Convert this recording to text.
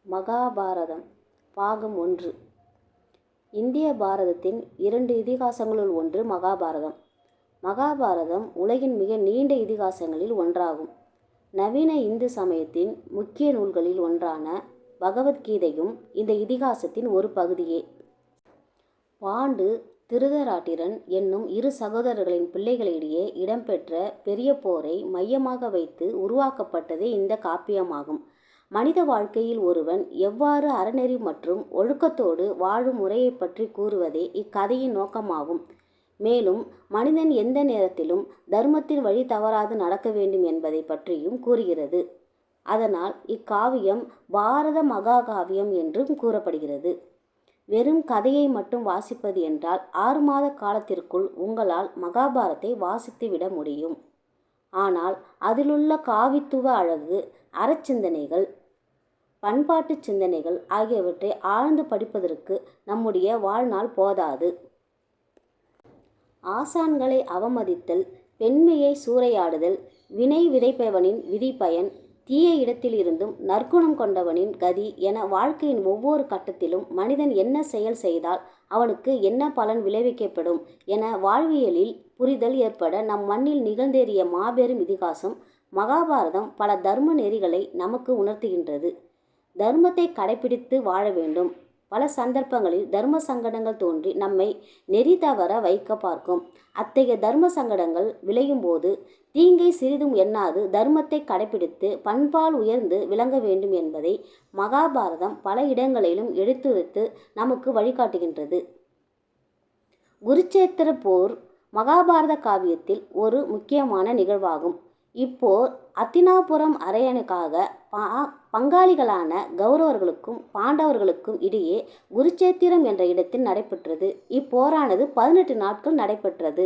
மகாபாரதம் பாகம் 1. இந்திய பாரதத்தின் 2 இதிகாசங்களுள் ஒன்று மகாபாரதம். மகாபாரதம் உலகின் மிக நீண்ட இதிகாசங்களில் ஒன்றாகும். நவீன இந்து சமயத்தின் முக்கிய நூல்களில் ஒன்றான பகவத்கீதையும் இந்த இதிகாசத்தின் ஒரு பகுதியே. பாண்டு, திருதராட்டிரன் என்னும் 2 சகோதரர்களின் பிள்ளைகளிடையே இடம்பெற்ற பெரிய போரை மையமாக வைத்து உருவாக்கப்பட்டதே இந்த காப்பியமாகும். மனித வாழ்க்கையில் ஒருவன் எவ்வாறு அறநெறி மற்றும் ஒழுக்கத்தோடு வாழும் முறையை பற்றி கூறுவதே இக்கதையின் நோக்கமாகும். மேலும் மனிதன் எந்த நேரத்திலும் தர்மத்தின் வழி தவறாது நடக்க வேண்டும் என்பதை பற்றியும் கூறுகிறது. அதனால் இக்காவியம் பாரத மகாகாவியம் என்றும் கூறப்படுகிறது. வெறும் கதையை மட்டும் வாசிப்பது என்றால் 6 மாத காலத்திற்குள் உங்களால் மகாபாரத்தை வாசித்துவிட முடியும். ஆனால் அதிலுள்ள காவித்துவ அழகு, அறச்சிந்தனைகள், பண்பாட்டு சிந்தனைகள் ஆகியவற்றை ஆழ்ந்து படிப்பதற்கு நம்முடைய வாழ்நாள் போதாது. ஆசான்களை அவமதித்தல், பெண்மையை சூறையாடுதல், வினை விதைப்பவனின் விதி பயன், தீய இடத்திலிருந்தும் நற்குணம் கொண்டவனின் கதி என வாழ்க்கையின் ஒவ்வொரு கட்டத்திலும் மனிதன் என்ன செயல் செய்தால் அவனுக்கு என்ன பலன் விளைவிக்கப்படும் என வாழ்வியலில் புரிதல் ஏற்பட நம் மண்ணில் நிகழ்ந்தேறிய மாபெரும் இதிகாசம் மகாபாரதம் பல தர்ம நெறிகளை நமக்கு உணர்த்துகின்றது. தர்மத்தை கடைபிடித்து வாழ வேண்டும். பல சந்தர்ப்பங்களில் தர்ம சங்கடங்கள் தோன்றி நம்மை நெறி தவற வைக்க பார்க்கும். அத்தகைய தர்ம சங்கடங்கள் விளையும் போது தீங்கை சிறிதும் எண்ணாது தர்மத்தை கடைபிடித்து பண்பால் உயர்ந்து விளங்க வேண்டும் என்பதை மகாபாரதம் பல இடங்களிலும் எடுத்துரைத்து நமக்கு வழிகாட்டுகின்றது. குருச்சேத்திர போர் மகாபாரத காவியத்தில் ஒரு முக்கியமான நிகழ்வாகும். இப்போர் அத்தினாபுரம் அரையனுக்காக பங்காளிகளான கௌரவர்களுக்கும் பாண்டவர்களுக்கும் இடையே குருச்சேத்திரம் என்ற இடத்தில் நடைபெற்றது. இப்போரானது 18 நாட்கள் நடைபெற்றது.